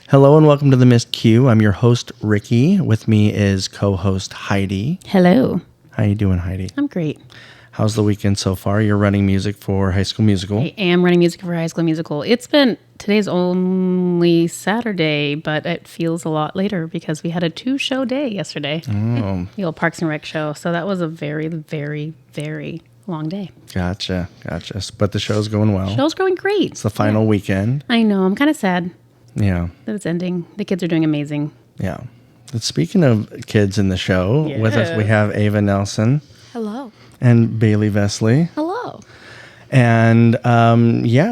Hello and welcome to the Missed Q. I'm your host, Ricky. With me is co-host Heidi. Hello. How you doing, Heidi? I'm great. How's the weekend so far? You're running music for High School Musical. I am running music for High School Musical. Today's only Saturday, but it feels a lot later because we had a 2-show day yesterday. Oh, The old Parks and Rec show. So that was a very, very, very long day. gotcha. But the show's going well. Show's going great. It's the final weekend. I know. I'm kind of sad Yeah. that it's ending. The kids are doing amazing. Yeah. But speaking of kids in the show, with us we have Ava Nelson Hello. and Bailey Vesely. Hello. And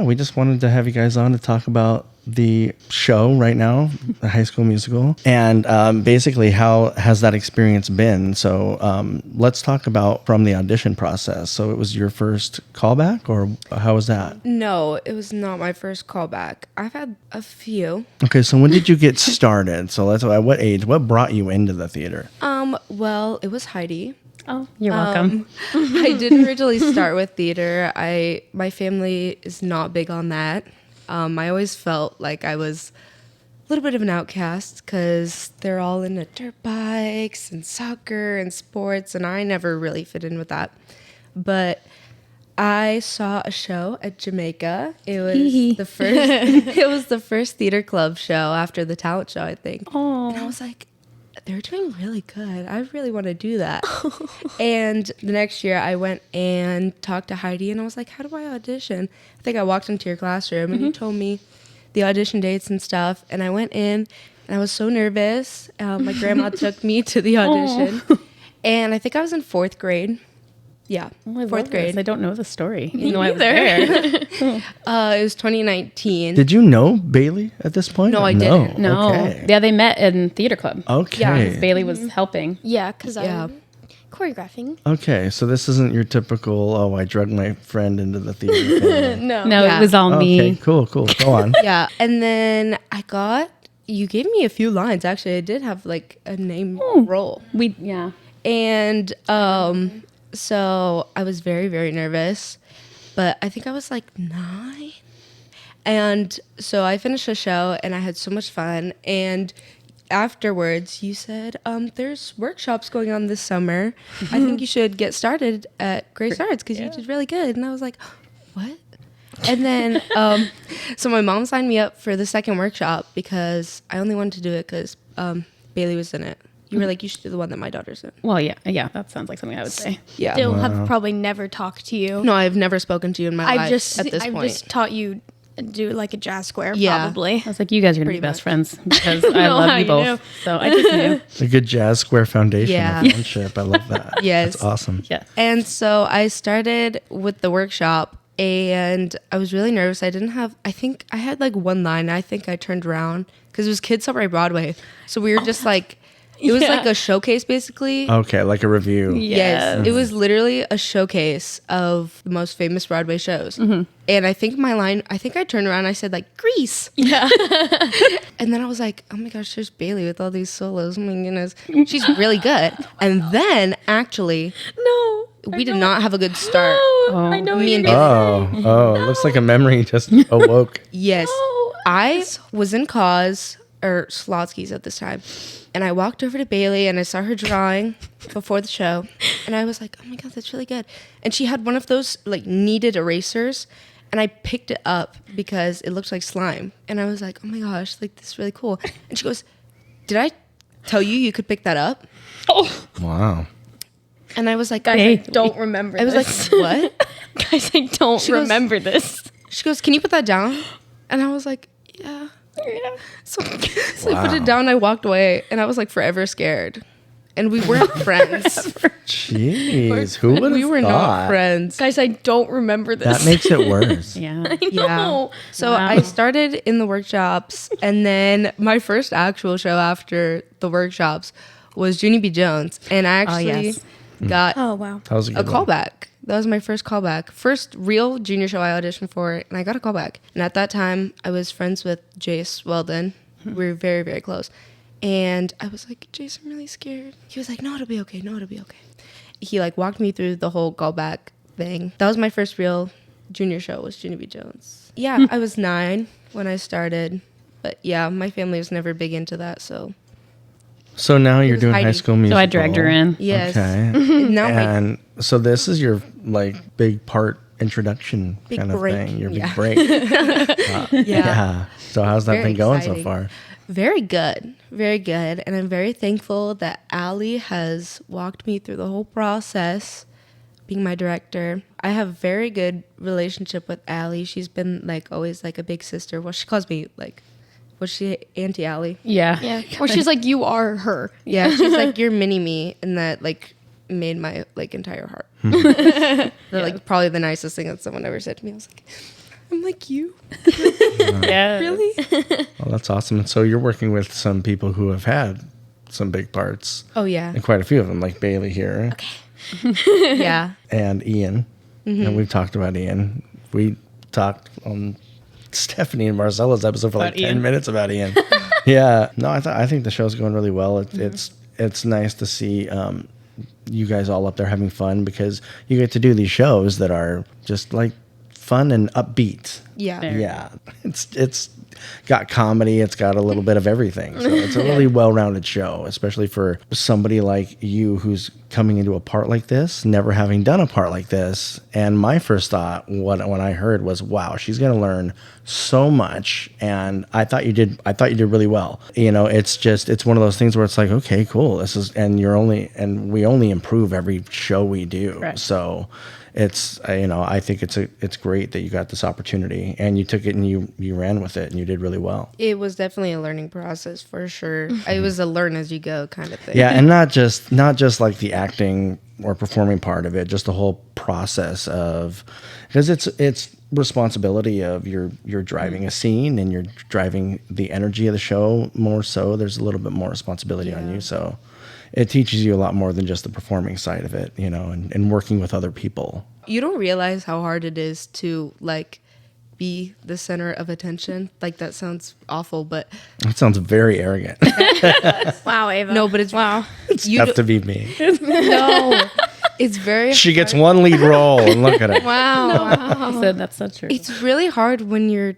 we just wanted to have you guys on to talk about the show right now, the High School Musical, and basically how has that experience been. So let's talk about from the audition process. So it was your first callback, or how was that? No, it was not my first callback. I've had a few. Okay, so when did you get started? So let's at what age? What brought you into the theater? Well, it was Heidi. Oh, you're welcome. I didn't originally start with theater. My family is not big on that. I always felt like I was a little bit of an outcast because they're all into dirt bikes and soccer and sports, and I never really fit in with that. But I saw a show at Jamaica. It was the first. It was the first theater club show after the talent show, I think. Oh. And I was like, they're doing really good. I really want to do that. And the next year I went and talked to Heidi and I was like, how do I audition? I think I walked into your classroom and you told me the audition dates and stuff. And I went in and I was so nervous. My grandma took me to the audition. And I think I was in 4th grade. Yeah, Oh, I 4th love grade. this. I don't know the story. Me I was neither. there. It was 2019. Did you know Bailey at this point? No, Or I didn't. No. Okay. Yeah, they met in theater club. Okay. Yeah, Bailey was helping. Yeah, because Yeah. I'm choreographing. Okay, so this isn't your typical, I drugged my friend into the theater thing. No. No, Yeah. it was all Okay, me. cool. Go on. Yeah, and then you gave me a few lines. Actually, I did have like a name role. Yeah. And so I was very, very nervous, but I think I was like 9. And so I finished the show and I had so much fun. And afterwards you said, there's workshops going on this summer. I think you should get started at Grace Arts because you did really good. And I was like, what? And then, so my mom signed me up for the second workshop because I only wanted to do it because Bailey was in it. You were like, you should do the one that my daughter's in. Well, yeah, that sounds like something I would say. Yeah. Still have probably never talked to you. No, I've never spoken to you in my life I've just at this I've point. just taught you do like a jazz square Yeah. probably. I was like, you guys are going to be Pretty best much. friends because I know love how you you both. knew. So I just knew. A good jazz square foundation Yeah. of friendship. I love that. Yes. That's awesome. Yeah. And so I started with the workshop and I was really nervous. I think I had like one line. I think I turned around because it was Kids Celebrate Broadway. So we were just like, it was like a showcase basically. Okay, like a review. Yes, it was literally a showcase of the most famous Broadway shows. And I think I turned around and I said like, Grease. Yeah. And then I was like, oh my gosh, there's Bailey with all these solos. Oh my goodness. She's really good. And then actually, No. we did not have a good start. I know Me you and did. Bailey. Oh, it looks like a memory just awoke. Yes. No. I was in Slotsky's at this time. And I walked over to Bailey and I saw her drawing before the show. And I was like, oh my God, that's really good. And she had one of those like kneaded erasers. And I picked it up because it looked like slime. And I was like, oh my gosh, like this is really cool. And she goes, did I tell you could pick that up? Oh, Wow. And I was like, guys, Hey. I don't remember I was this. like, what? Guys, I don't She goes- remember this. She goes, can you put that down? And I was like, yeah. Yeah. So I put Wow. it down and I walked away. And I was like forever scared. And we weren't friends. Jeez, who would have We were not thought? friends. Guys, I don't remember this. That makes it worse. Yeah. Yeah. No. So Wow. I started in the workshops, and then my first actual show after the workshops was Junie B. Jones, and I actually yes. got Oh, wow. That was a a good one. callback. That was my first callback. First real junior show I auditioned for, and I got a callback. And at that time, I was friends with Jace Weldon. We were very, very close. And I was like, Jace, I'm really scared. He was like, no, it'll be okay. No, it'll be okay. He like walked me through the whole callback thing. That was my first real junior show was Junie B. Jones. Yeah, I was 9 when I started. But yeah, my family was never big into that, so So now you're was doing High Heidi. School Musical. So I dragged her in. yes. Okay. Now my And so this is your like big part introduction Big kind of break, thing. Your yeah. big break. Yeah. So how's that Very been going exciting. so far? Very good. Very good. And I'm very thankful that Allie has walked me through the whole process, being my director. I have a very good relationship with Allie. She's been like always like a big sister. Well, she calls me like, what's she, Auntie Allie? Yeah. Yeah. Or she's like, you are her. Yeah, she's like your mini me, and that like made my like entire heart. They're like probably the nicest thing that someone ever said to me. I was like, I'm like you. Yeah. Really? Well, that's awesome. And so you're working with some people who have had some big parts, Oh yeah. and quite a few of them, like Bailey here Yeah. and Ian. And we've talked about Ian. We talked on Stephanie and Marcella's episode for like About 10 Ian. minutes about Ian. Yeah. No, I think the show's going really well. It's nice to see you guys all up there having fun, because you get to do these shows that are just like fun and upbeat. Yeah. Fair. Yeah, it's got comedy. It's got a little bit of everything. So it's a really well-rounded show, especially for somebody like you who's coming into a part like this, never having done a part like this. And my first thought, when I heard, was, "Wow, she's going to learn so much." And I thought you did. I thought you did really well. You know, it's one of those things where it's like, okay, cool. This is, and we only improve every show we do. Correct. So. It's I think it's great that you got this opportunity and you took it and you ran with it and you did really well. It was definitely a learning process for sure. It was a learn as you go kind of thing. Yeah, and not just like the acting or performing part of it, just the whole process of, because it's responsibility of you're driving a scene and you're driving the energy of the show more, so there's a little bit more responsibility on you. So it teaches you a lot more than just the performing side of it, and working with other people. You don't realize how hard it is to like be the center of attention. Like that sounds awful, but That sounds very arrogant. Wow, Ava. no, but it's wow. It's You tough do- to be me. no. It's very She gets one lead role and look at it. wow. He said that's so true. It's really hard when you're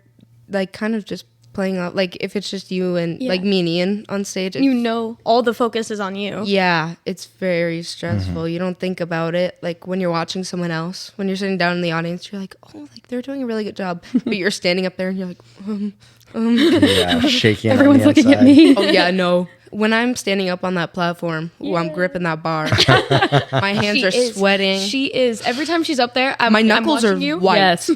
like kind of just playing out, like if it's just you and Yeah. like me and Ian on stage. You know, all the focus is on you. Yeah, it's very stressful. You don't think about it like when you're watching someone else. When you're sitting down in the audience, you're like, oh, like they're doing a really good job. But you're standing up there and you're like, Yeah, shaking. Everyone's on the looking at inside. me. oh yeah, no. When I'm standing up on that platform, I'm gripping that bar. My hands are sweating. She is. Every time she's up there, My knuckles I'm are watching you. white. Yes.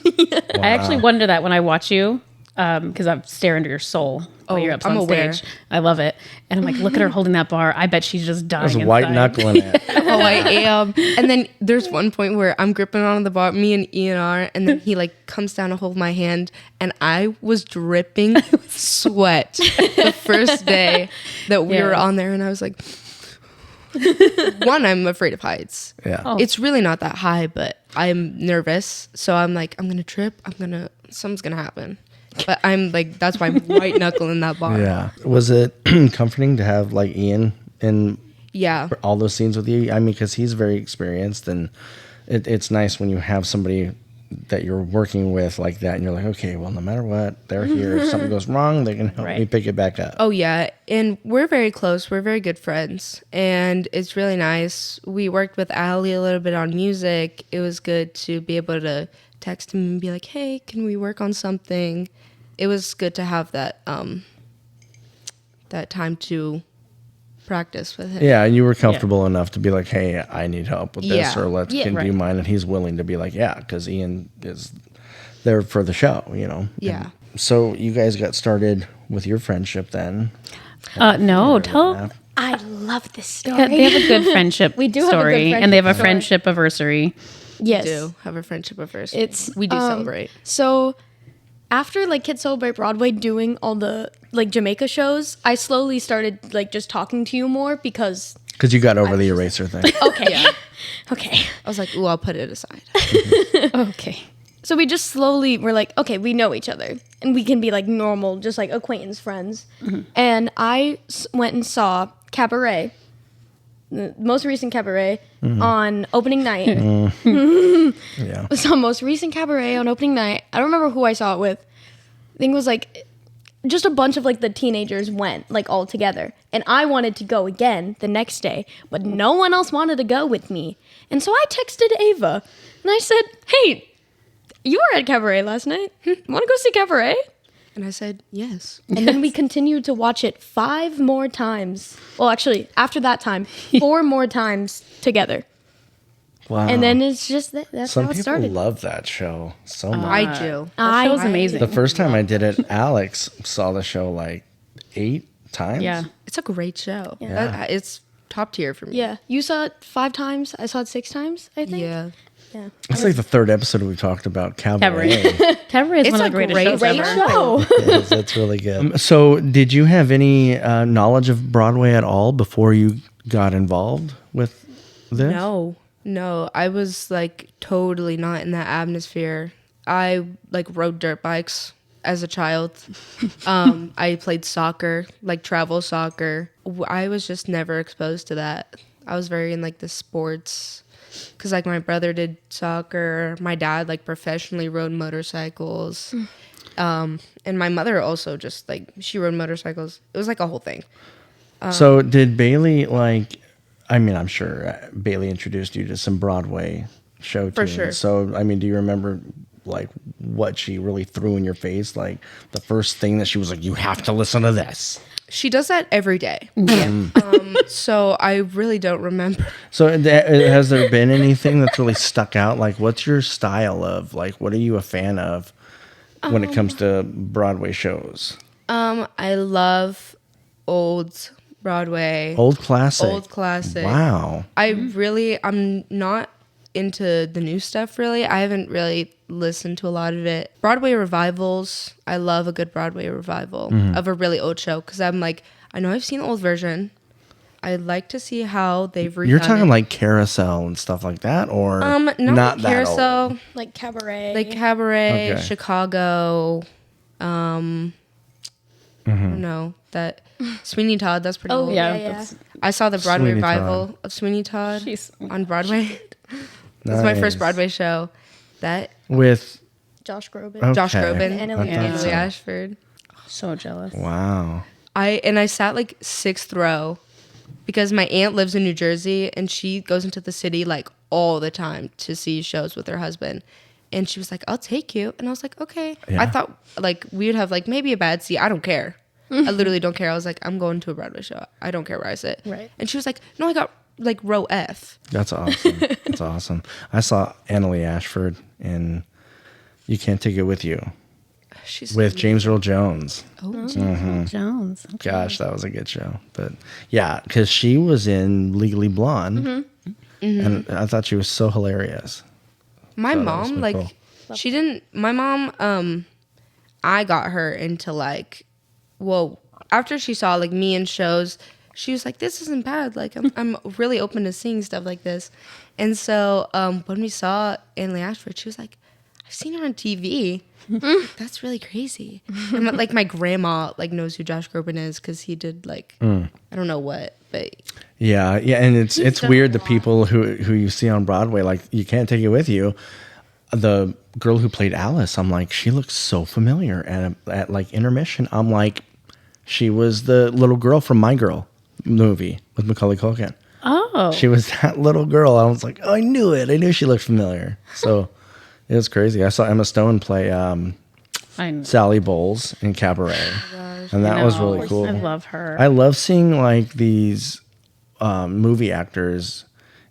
I actually wonder that when I watch you, because I stare into your soul while you're up I'm on aware. stage. I love it. And I'm like, look at her holding that bar. I bet she's just dying. There's white inside. knuckling it. Oh, I am. And then there's one point where I'm gripping on the bar, me and Ian are, and then he like comes down to hold my hand, and I was dripping sweat the first day that we were Yeah. on there, and I was like, one, I'm afraid of heights. Yeah. Oh. It's really not that high, but I'm nervous, so I'm like, I'm gonna trip. Something's gonna happen. But I'm like, that's why I'm white knuckling that bar. Yeah. Was it comforting to have like Ian in Yeah. all those scenes with you? I mean, because he's very experienced, and it's nice when you have somebody that you're working with like that, and you're like, okay, well, no matter what, they're here. If something goes wrong, they can help me Right. pick it back up. Oh yeah, and we're very close. We're very good friends, and it's really nice. We worked with Ali a little bit on music. It was good to be able to text him and be like, "Hey, can we work on something?" It was good to have that that time to practice with him. Yeah, and you were comfortable enough to be like, hey, I need help with this, Yeah. or let's Yeah, can right. do mine, and he's willing to be like, yeah, because Ian is there for the show, Yeah. And so you guys got started with your friendship then. No, tell. I love this story. Yeah, they have a good friendship We do have a good story, and they have a friendship friendship anniversary. Yes. We do have a friendship at first. It's we do celebrate. So after like Kids Celebrate Broadway doing all the like Jamaica shows, I slowly started like just talking to you more because Because you got over the eraser thing. okay. Okay. I was like, "Ooh, I'll put it aside." Okay. So we just slowly were like, okay, we know each other and we can be like normal, just like acquaintance friends. And I went and saw Cabaret, the most recent Cabaret, on opening night. Yeah. Saw most recent Cabaret on opening night. I don't remember who I saw it with. I think it was like just a bunch of like the teenagers went like all together, and I wanted to go again the next day, but no one else wanted to go with me. And so I texted Ava and I said, "Hey, you were at Cabaret last night. Want to go see Cabaret?" And I said, yes. And then we continued to watch it 5 more times. Well, actually, after that time, 4 more times together. Wow. And then it's just that's some how it people started. love that show so much. I do. That show's amazing. The first time I did it, Alex saw the show like 8 times. Yeah. It's a great show. Yeah. It's top tier for me. Yeah, you saw it 5 times. I saw it 6 times, I think. Yeah. Yeah. It's like the 3rd episode we talked about Cabaret. Cabaret is It's one of a the greatest great shows Great ever. show. Yes, it's really good. So, did you have any knowledge of Broadway at all before you got involved with this? No, I was like totally not in that atmosphere. I like rode dirt bikes as a child. I played soccer, like travel soccer. I was just never exposed to that. I was very in like the sports, because like my brother did soccer. My dad like professionally rode motorcycles. And my mother also just like, she rode motorcycles. It was like a whole thing. So, did Bailey I'm sure Bailey introduced you to some Broadway show For tunes. sure. So, do you remember like what she really threw in your face? Like the first thing that she was like, you have to listen to this. She does that every day. So I really don't remember. So has there been anything that's really stuck out? Like what's your style of, like, what are you a fan of when it comes to Broadway shows? I love old Broadway. Old classic. Old classic. Wow. I'm not into the new stuff really. I haven't really listened to a lot of it. Broadway revivals. I love a good Broadway revival of a really old show, because I'm like, I know I've seen the old version. I'd like to see how they've redone You're talking it. like Carousel and stuff like that, or not not like that Carousel, old? Like Cabaret. like Cabaret, Okay. Chicago. I don't know that Sweeney Todd. That's pretty old. Yeah. yeah. I saw the Broadway Sweeney revival Todd. of Sweeney Todd She's- on Broadway. That's my first Nice. Broadway show. That With Josh Groban. okay. Josh Groban And and Ellie Emily Ashford. Ashford. So jealous. Wow. I sat like 6th row because my aunt lives in New Jersey and she goes into the city like all the time to see shows with her husband. And she was like, "I'll take you." And I was like, "Okay." Yeah. I thought like we would have like maybe a bad seat. I don't care. I literally don't care. I was like, "I'm going to a Broadway show. I don't care where I sit." Right. And she was like, "No, I got like row F." That's awesome. That's awesome. I saw Annalie Ashford in You Can't Take It With You She's with James Earl Jones. Jones. Okay. Gosh, that was a good show. But yeah, because she was in Legally Blonde, and I thought she was so hilarious. My So that was mom, really like, cool. she didn't. My mom, I got her into like, well, after she saw like me in shows, she was like, "This isn't bad. Like, I'm really open to seeing stuff like this." And so, when we saw Annalie Ashford, she was like, "I've seen her on TV. That's really crazy." And like my grandma like knows who Josh Groban is because he did like I don't know what, but Yeah, and it's done weird a the lot. people who you see on Broadway, like You Can't Take It With You. The girl who played Alice, I'm like, she looks so familiar. And at like intermission, I'm like, she was the little girl from My Girl movie with Macaulay Culkin. Oh. She was that little girl. I was like, oh, I knew it. I knew she looked familiar. So it was crazy. I saw Emma Stone play I know. Sally Bowles in Cabaret, and that was really cool. I love her. I love seeing like these movie actors,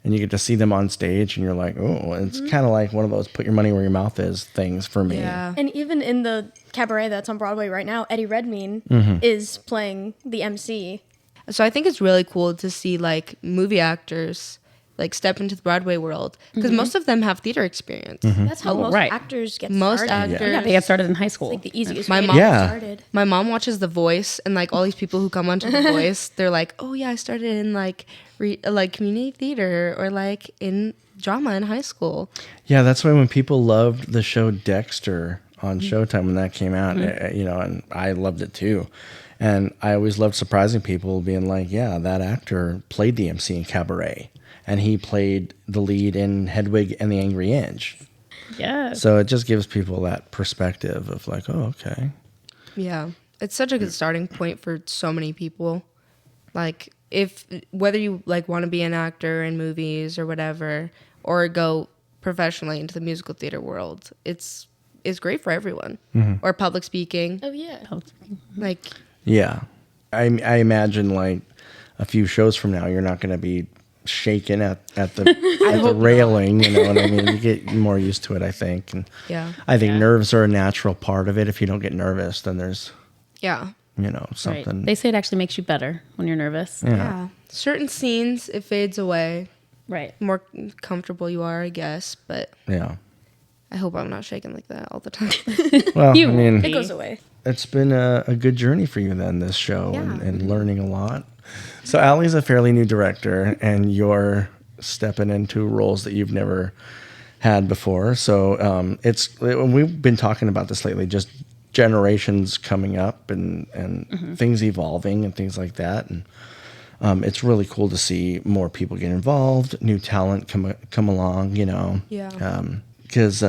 and you get to see them on stage, and you're like, oh, it's kind of like one of those put your money where your mouth is things for me. yeah. And even in the Cabaret that's on Broadway right now, Eddie Redmayne is playing the MC. So I think it's really cool to see like movie actors like step into the Broadway world because most of them have theater experience. That's how most right. actors get Most started. actors. yeah, they get started in high school. Like the easiest My way mom- to get Yeah. started. My mom watches The Voice, and like all these people who come onto The Voice, they're like, "Oh yeah, I started in like like community theater or like in drama in high school." Yeah, that's why when people loved the show Dexter on Showtime when that came out, and I loved it too. And I always loved surprising people, being like, yeah, that actor played the MC in Cabaret, and he played the lead in Hedwig and the Angry Inch. Yes. So it just gives people that perspective of like, oh, okay. Yeah. it's such a good starting point for so many people. Like, whether you like want to be an actor in movies or whatever, or go professionally into the musical theater world, it's great for everyone. Or public speaking, Oh yeah. like Yeah. I imagine like a few shows from now, you're not going to be shaken at the railing. You know what I mean? You get more used to it, I think. And yeah, I think nerves are a natural part of it. If you don't get nervous, then there's, yeah, Right. something. They say it actually makes you better when you're nervous. yeah. Certain scenes, it fades away. Right. The more comfortable you are, I guess. But Yeah. I hope I'm not shaking like that all the time. Well, You I mean, It goes away. it's been a good journey for you then, this show, and learning a lot. So Allie's a fairly new director, and you're stepping into roles that you've never had before. So we've been talking about this lately, just generations coming up and things evolving and things like that. And it's really cool to see more people get involved, new talent come along, Yeah. because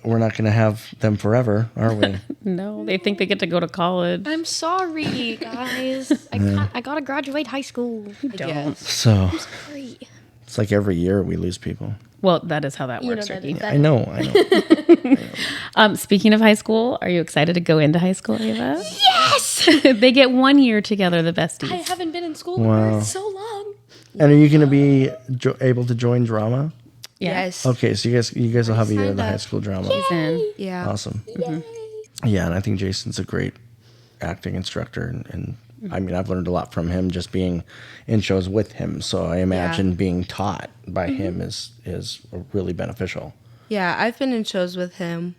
we're not going to have them forever, are we? No, they think they get to go to college. I'm sorry, guys. I gotta graduate high school. Don't. So Sorry. it's like every year we lose people. Well, that is how that You know works, that- Ricky. that- I know. Speaking of high school, are you excited to go into high school, Ava? Yes. They get 1 year together, the besties. I haven't been in school Wow. for so long. And are you going to be able to join drama? Yeah. Yes. Okay, so you guys will have a year of signed the high up. school drama. He's in. Yeah. Awesome. Yay. Yeah, and I think Jason's a great acting instructor, and I mean, I've learned a lot from him just being in shows with him. So I imagine being taught by him is really beneficial. Yeah, I've been in shows with him.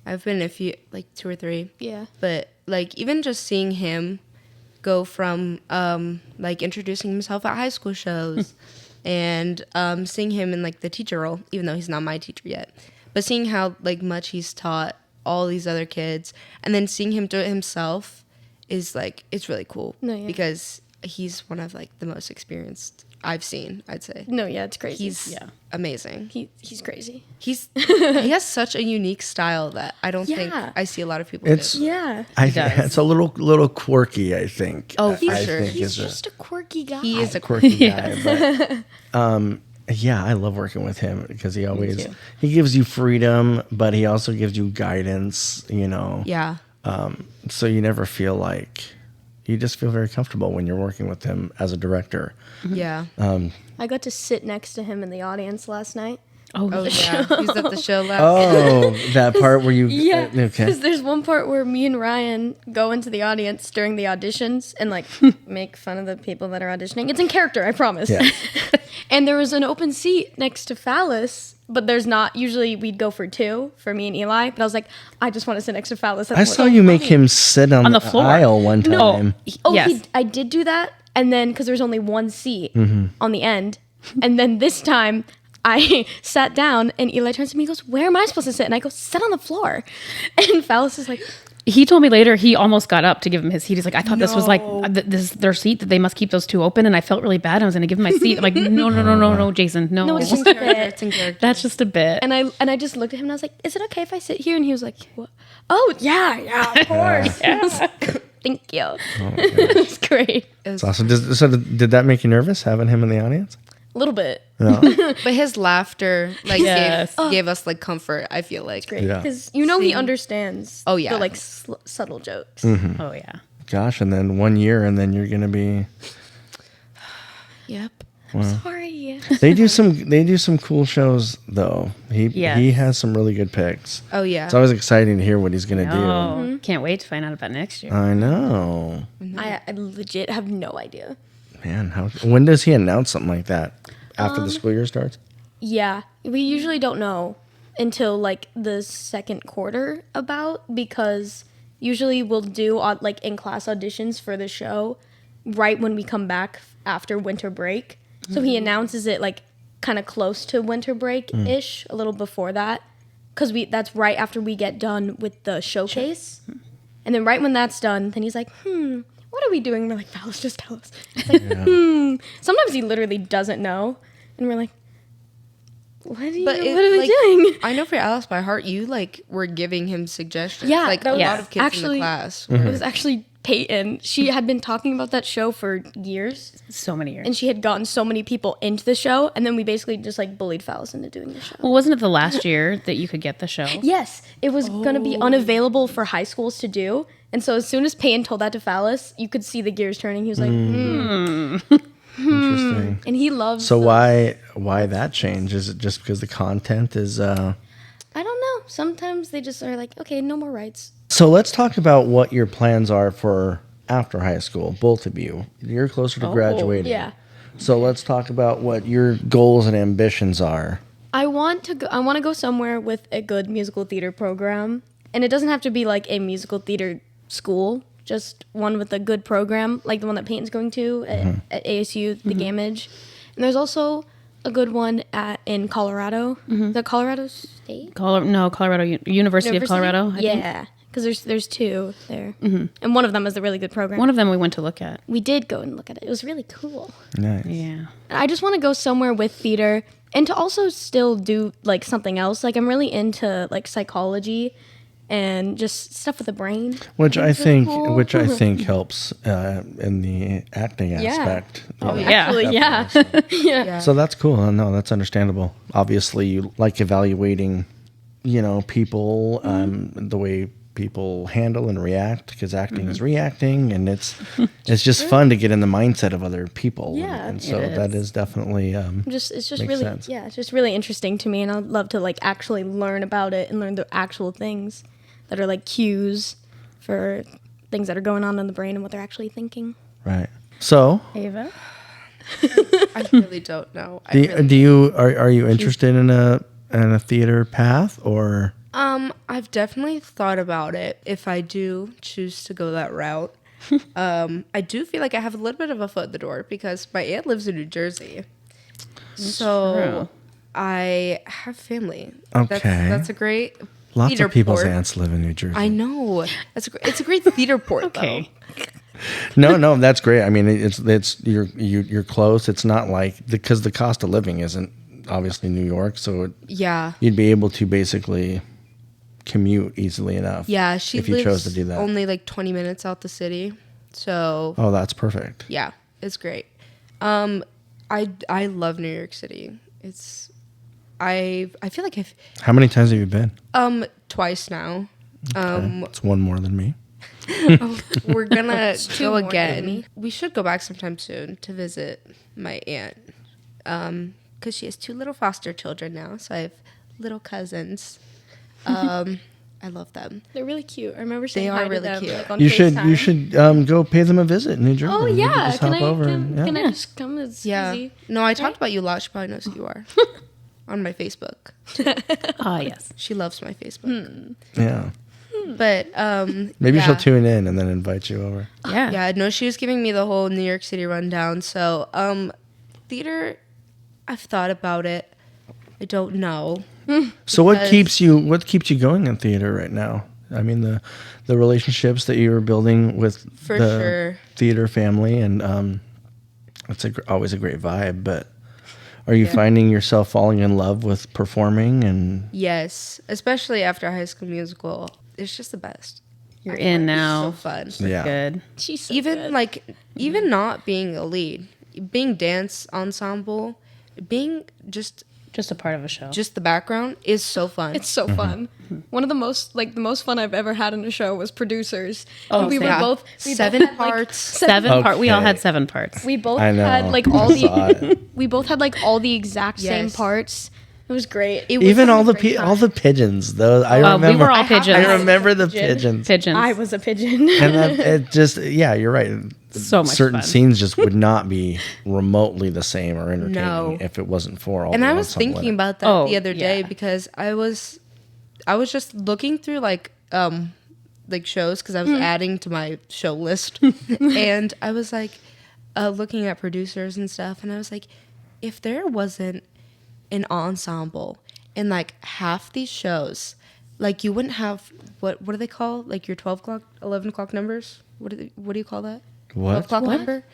I've been in a few, like 2 or 3. Yeah. But like even just seeing him go from like introducing himself at high school shows and seeing him in like the teacher role, even though he's not my teacher yet, but seeing how like much he's taught all these other kids, and then seeing him do it himself is like, it's really cool. No, yeah. Because he's one of like the most experienced I've seen, I'd say. No, yeah, it's crazy. He's amazing. he's crazy. He has such a unique style that I don't think Yeah. I see a lot of people It's do. Yeah. does. it's a little quirky, I think. Oh, for I sure. think He's is just a quirky guy. He is a quirky guy. But, yeah, I love working with him because he gives you freedom, but he also gives you guidance. yeah. So you never feel like you just feel very comfortable when you're working with him as a director. Yeah. I got to sit next to him in the audience last night. Oh yeah. He was at the show last. Oh, that part where you Yeah, okay. because there's one part where me and Ryan go into the audience during the auditions and like make fun of the people that are auditioning. It's in character, I promise. Yeah. And there was an open seat next to Phallus, but there's not. Usually we'd go for 2 for me and Eli, but I was like, I just want to sit next to Phallus. I saw you make him sit on the the floor. aisle one time. Yes. I did do that, and then because there's only one seat Mm-hmm. on the end, and then this time I sat down, and Eli turns to me, and goes, "Where am I supposed to sit?" And I go, "Sit on the floor." And Phallus is like, He told me later he almost got up to give him his seat. He's like, I thought this was like this is their seat, that they must keep those 2 open, and I felt really bad. I was going to give him my seat. I'm like, no, Jason, no. "No, it's It's just in a character. bit." It's in character. That's just a bit. And I just looked at him and I was like, "Is it okay if I sit here?" And he was like, "What? Oh yeah, of course." I was like, "Thank you." It was great. It's awesome. Did that make you nervous having him in the audience? A little bit. No. But his laughter like Yes. gave us like comfort, I feel like. Great. Yeah. Because he Seeing- understands Oh, yeah. the like subtle jokes. Oh yeah. Gosh, and then 1 year, and then you're gonna be. Yep. Sorry. They do some cool shows though. He Yes. has some really good picks. Oh yeah. It's always exciting to hear what he's gonna Oh, can't wait to find out about next year. do. I know, I legit have no idea. man. When does he announce something like that? After the school year starts? Yeah, we usually don't know until like the second quarter because usually we'll do like in class auditions for the show right when we come back after winter break. So he announces it like kind of close to winter break ish, a little before that, because that's right after we get done with the showcase, and then right when that's done, then he's like, what are we doing? We're like, Phallus, just tell us. It's like, Sometimes he literally doesn't know, and we're like, what are we doing? I know for Alice by Heart, you like were giving him suggestions. Yeah, like that a was lot of kids in actually- the class. It was actually Peyton, she had been talking about that show for years, So many years. and she had gotten so many people into the show, and then we basically just like bullied Phallus into doing the show. Well, wasn't it the last year that you could get the show? Yes, it was going to be unavailable for high schools to do. And so as soon as Peyton told that to Phallus, you could see the gears turning. He was like, Interesting. and he loves So those. why that change? Is it just because the content is? I don't know. Sometimes they just are like, okay, no more rights. So let's talk about what your plans are for after high school. Both of you, you're closer to graduating. Yeah. So let's talk about what your goals and ambitions are. I want to go somewhere with a good musical theater program. And it doesn't have to be like a musical theater school, just one with a good program, like the one that Peyton's going to at ASU, the Gamage. And there's also a good one in Colorado, the Colorado State Colorado University of Colorado. I think. Yeah, because there's two there, and one of them is a really good program. One of them we went to look at. We did go and look at it. It was really cool. Nice. Yeah. I just want to go somewhere with theater and to also still do like something else. Like I'm really into like psychology and just stuff with the brain. Which I think, cool. helps in the acting aspect. Oh, yeah. Actually, yeah. Yeah. So that's cool. No, that's understandable. Obviously, you like evaluating, people, the way people handle and react, because acting is reacting, and it's just fun to get in the mindset of other people. Yeah, and so it that is definitely It's just makes really sense. it's just really interesting to me, and I'd love to like actually learn about it and learn the actual things that are like cues for things that are going on in the brain and what they're actually thinking. right. So, Ava? I really don't know. are you interested in a theater path, or? I've definitely thought about it if I do choose to go that route. I do feel like I have a little bit of a foot in the door because my aunt lives in New Jersey. So true. I have family. Okay. That's a great Lots theater of people's port. aunts live in New Jersey. I know. It's a great theater port Okay. No, that's great. I mean, it's you're close. It's not like because the cost of living isn't obviously New York, so Yeah. you'd be able to basically commute easily enough. Yeah, she if you lives chose to do that. only like 20 minutes out the city. So Oh, that's perfect. yeah, it's great. I love New York City. I feel like I've How many times have you been? twice now. It's one more than me. We're gonna two go more than again. me. We should go back sometime soon to visit my aunt. Because she has 2 little foster children now, so I have little cousins. I love them. They're really cute. I remember saying are hi to really them, cute. like, on You FaceTime. should go pay them a visit in New Jersey. Oh You could yeah, just can hop I over can, and- yeah. can I just come? It's Yeah. easy. No, I talked about you a lot. She probably knows who you are on my Facebook. Ah, yes. She loves my Facebook. Yeah. But Maybe yeah. she'll tune in and then invite you over. Yeah. Yeah, no, she was giving me the whole New York City rundown. So, theater, I've thought about it. I don't know. So what Because- keeps you going in theater right now? I mean the relationships that you were building with For the sure. theater family, and it's always a great vibe. But are you finding yourself falling in love with performing? And Yes, especially after High School Musical. It's just the best. You're in now. So fun. yeah, Good. She's so Even good. even not being a lead, being dance ensemble, being just Just a part of a show. the background is so fun. It's so fun. One of the most fun I've ever had in a show was producers. Oh, And we were yeah. both 7 both had, like, parts. seven part. We all Okay. had 7 parts. We both I know. had like I all saw the it. we both had like all the exact same Yes. parts. It was great. It was even such all a the great all time. the pigeons though. I we remember. were all pigeons. I remember the pigeons. Pigeons. I was a pigeon. And it just you're right. So much certain fun. scenes just would not be remotely the same or entertaining No. if it wasn't for all. And the I was ensemble in thinking it. about that Oh, the other day yeah. because I was just looking through like shows because I was adding to my show list, and I was like looking at producers and stuff, and I was like, if there wasn't an ensemble in like half these shows, like you wouldn't have what do they call like your 12 o'clock, 11 o'clock numbers? What do you call that? What? 12 o'clock What? number?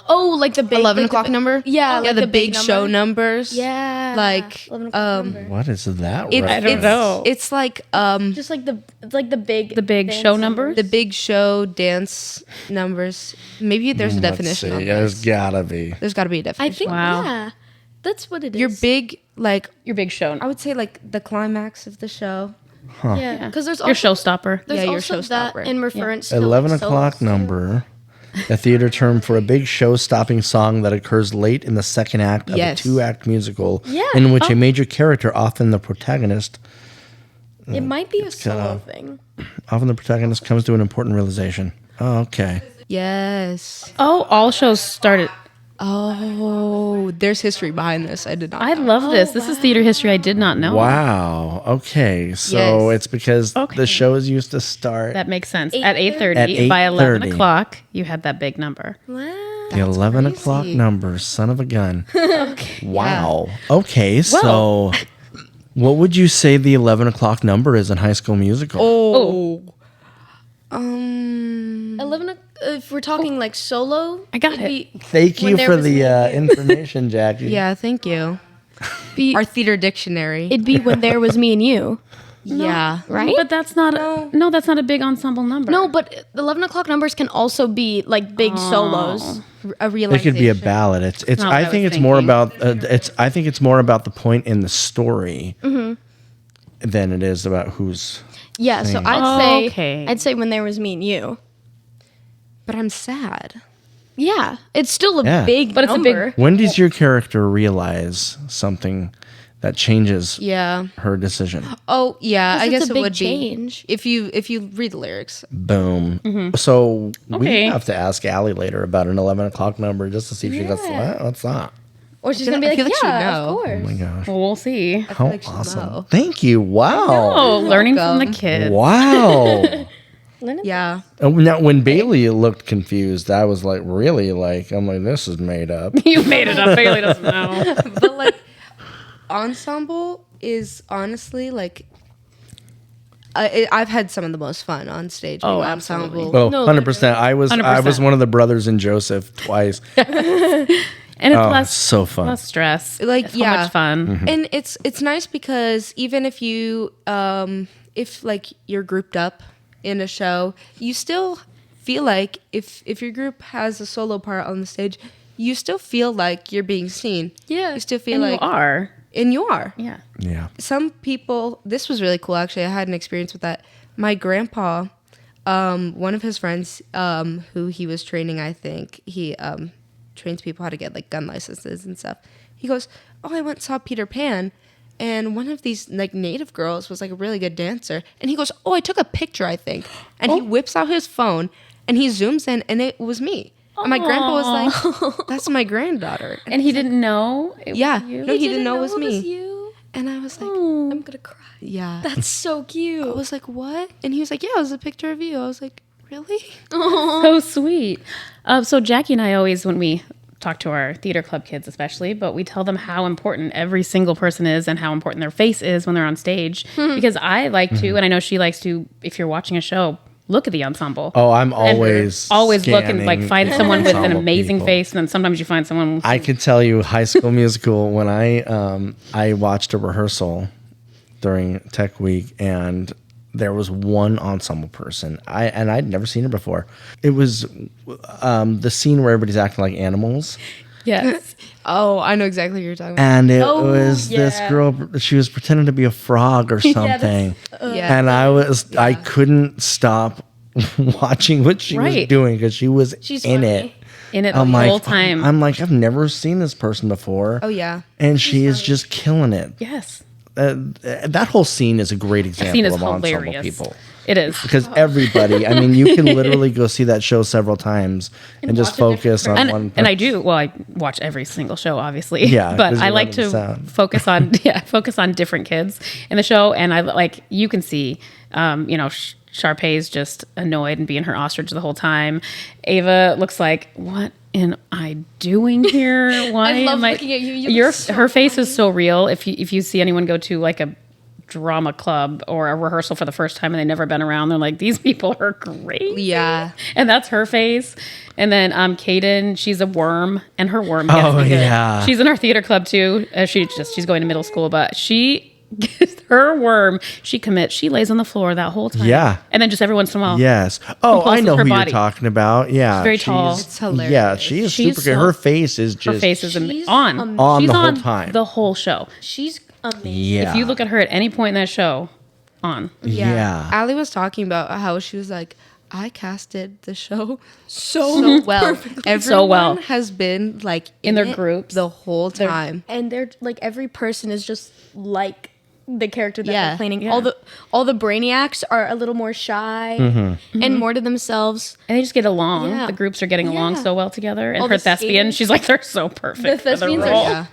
Oh, like the big 11 like the o'clock bi- number. Yeah, like the big show number. numbers. Yeah, Like, 11 o'clock number. What is that? It's, I don't it's, know. It's like Just like the big dance show numbers? the big show dance numbers. Maybe there's a definition on There's this. gotta be. There's got to be a definition. I think Wow. yeah, that's what it is. Your big, like, Your big show. I would say, like, the climax of the show. yeah, because there's Your also showstopper. there's Yeah, your also that showstopper. in reference to 11 like, o'clock solos. number, a theater term for a big show-stopping song that occurs late in the second act of Yes. a two-act musical Yeah. in which a major character, often the protagonist, It might be a solo kinda- thing. comes to an important realization. Oh, okay. Yes. Oh, all shows started. Oh, there's history behind this. I did not I know. love this. This is theater history I did not know. Wow. Okay. So Yes. it's because Okay. the shows used to start That makes sense. 8:30. At 8:30, At by 11 8:30. o'clock, you had that big number. Wow. the 11 o'clock number. Son of a gun. Wow. Okay. So what would you say the 11 o'clock number is in High School Musical? Oh. 11. If we're talking like solo, I got it'd it. be- Thank when you there for was the me. information, Jackie. Yeah, thank you. be Our theater dictionary. it'd be when there was me and you, yeah. right? But that's not no, that's not a big ensemble number. No, but 11 o'clock numbers can also be like big solos. A It realization. could be a ballad. It's. not what I I think was it's more thinking. about. I think it's more about the point in the story than it is about who's. Yeah, so Same. Okay. I'd say when there was me and you. But I'm sad. Yeah, it's still a Yeah. big But it's a big- number. When does your character realize something that changes Yeah. her decision? Oh, yeah. 'Cause I it's guess a it big would change. be if you read the lyrics. Boom. So we Okay. have to ask Allie later about an 11 o'clock number just to see if she goes, what? What's that? Or she's I gonna be feel like, like she'd yeah, know. of course. Oh my gosh. Well, we'll see. How like she'll awesome. know. Thank you. Wow. Oh, learning from the welcome. kids. Wow. Yeah. Now, when Bailey looked confused, I was like, really? Like, I'm like, this is made up. You made it up. Bailey doesn't know. But like ensemble is honestly like I've had some of the most fun on stage. Oh, being absolutely. ensemble. Oh, No, 100%. I was 100%. one of the brothers in Joseph twice. And it's Oh, less so fun. less stress. Like, It's so yeah. much fun. Mm-hmm. And it's nice because even if you if like you're grouped up in a show, you still feel like if your group has a solo part on the stage, you still feel like you're being seen. Yeah. You still feel And like you are. and you are. Yeah. Yeah. Some people, this was really cool actually. I had an experience with that. My grandpa, one of his friends, who he was training, I think he trains people how to get like gun licenses and stuff. He goes, "Oh, I went and saw Peter Pan, and one of these like native girls was like a really good dancer." And he goes, "Oh, I took a picture, I think." And he whips out his phone and he zooms in, and it was me. And my grandpa was like, "That's my granddaughter." And he didn't know it Yeah, was you? no, he didn't know it was me. you. And I was like, I'm gonna cry. "Yeah." That's so cute. I was like, "What?" And he was like, "Yeah, it was a picture of you." I was like, "Really?" So sweet. So Jackie and I always, when we talk to our theater club kids especially, but we tell them how important every single person is and how important their face is when they're on stage. Because I like to, and I know she likes to, if you're watching a show, look at the ensemble. Oh, I'm always looking, like find scanning someone with an ensemble amazing people. face, and then sometimes you find someone. I could tell you High School Musical when I watched a rehearsal during Tech Week, and there was one ensemble person. I'd never seen her before. It was the scene where everybody's acting like animals, Yes. Oh, I know exactly what you're talking about. and it was this yeah. girl. She was pretending to be a frog or something, Yeah. and I couldn't stop watching what she was Right. doing because she was She's in funny. it. In it I'm the like, whole time. I'm like, I've never seen this person before. Oh yeah. And she is just killing it. yes. That whole scene is a great example Scene is of ensemble hilarious. people. It is. Because everybody, I mean, you can literally go see that show several times and just focus on one And I do. Well, I watch every single show, obviously. Yeah, but 'cause I you're like running the to sound. focus on different kids in the show, and I like you can see, Sharpay's just annoyed and being her ostrich the whole time. Ava looks like, what am I doing here? Why I love am I? looking at you. You look so Her face is so real. If you see anyone go to like a drama club or a rehearsal for the first time and they've never been around. They're like, these people are great. Yeah. And that's her face. And then Kaden, she's a worm, and her worm gets Oh, me good. yeah. She's in our theater club too. She's going to middle school, but her worm, she commits. She lays on the floor that whole time. Yeah. And then just every once in a while. Yes. Oh, I Compulses know her who body. you're talking about. Yeah. She's very tall. It's hilarious. Yeah, she is She's super good. so- Her face is just. Her face is She's on. On She's the whole on time. the whole show. She's amazing. Yeah. If you look at her at any point in that show, on. Yeah. Allie was talking about how she was like, I casted the show so well. Everyone So well. has been like In their it groups. the whole time. And they're like every person is just like the character that Yeah. they're playing. Yeah. All the brainiacs are a little more shy and more to themselves. And they just get along. Yeah. The groups are getting along Yeah. so well together. And All her the thespian, skaters. she's like, they're so perfect. The for the thespians are- role. Yeah.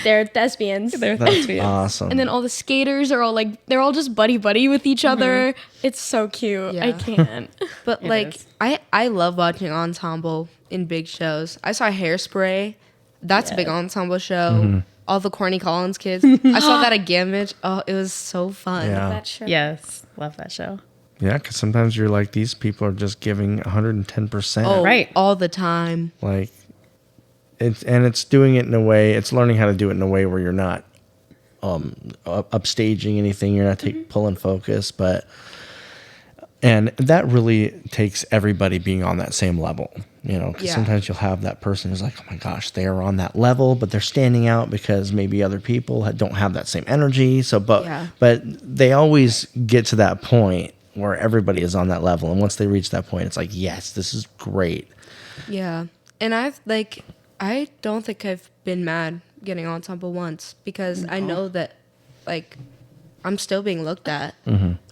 They're thespians. They're That's thespians. awesome. And then all the skaters are all like they're all just buddy with each other. It's so cute. Yeah. I can't. But It like is. I love watching ensemble in big shows. I saw Hairspray. That's a big ensemble show. All the Corny Collins kids. I saw that at Gambit. Oh, it was so fun. Yeah. That show. Yes. Love that show. Yeah, because sometimes you're like, these people are just giving 110%. Oh, Right. all the time. Like, it's doing it in a way, it's learning how to do it in a way where you're not upstaging anything, you're not pulling focus, and that really takes everybody being on that same level, you know, because Yeah. sometimes you'll have that person who's like, oh my gosh, they are on that level, but they're standing out because maybe other people don't have that same energy. So, Yeah. but they always get to that point where everybody is on that level. And once they reach that point, it's like, yes, this is great. Yeah. And I don't think I've been mad getting ensemble once because I know that like I'm still being looked at.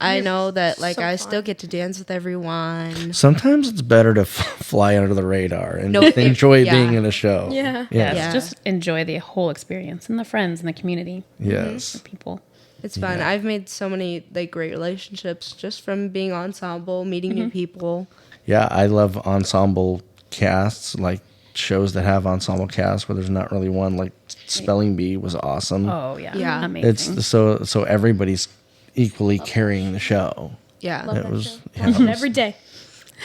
I know that like so I fun. still get to dance with everyone. Sometimes it's better to fly under the radar and No, enjoy yeah. being in a show. Yeah. Yes. Yeah. Just enjoy the whole experience and the friends and the community. Yes. The people. It's fun. Yeah. I've made so many like great relationships just from being ensemble, meeting new people. Yeah, I love ensemble casts, like shows that have ensemble casts where there's not really one. Like Spelling Bee was awesome. Oh, yeah. Yeah. Amazing. It's so everybody's equally carrying the show. Yeah. Love It that was show. yeah, Watch it it was- every day.